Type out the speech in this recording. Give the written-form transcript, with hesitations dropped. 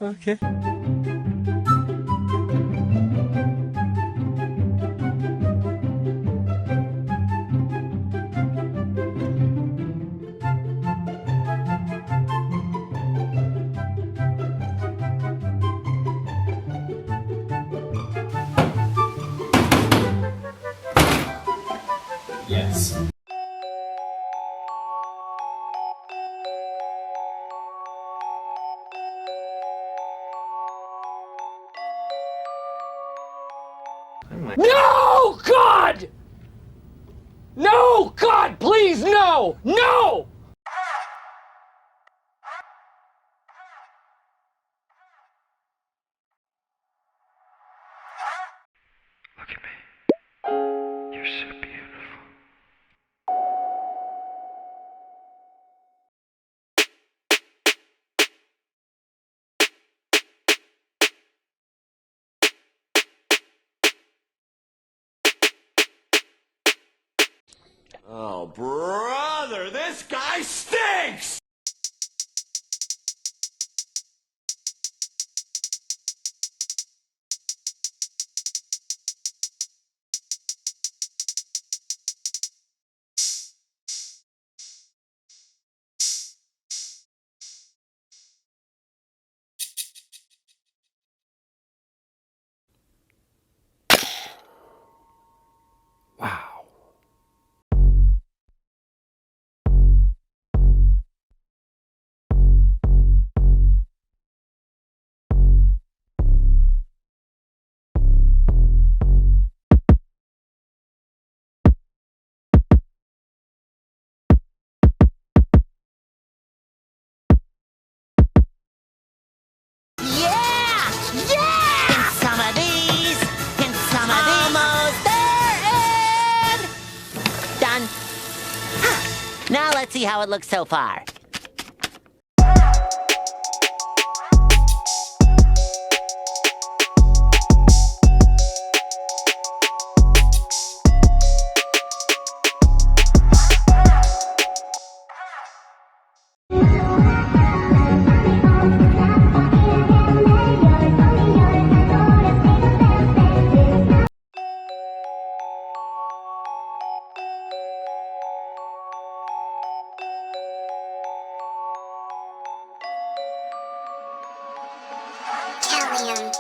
Okay. Yes. No, God! No, God, please, no! No! Look at me. You're so beautiful. Oh, brother, this guy stinks! Wow. Yeah! Yeah! And some of these, and some of these. Almost there, and done. Now let's see how it looks so far. KELLIAM.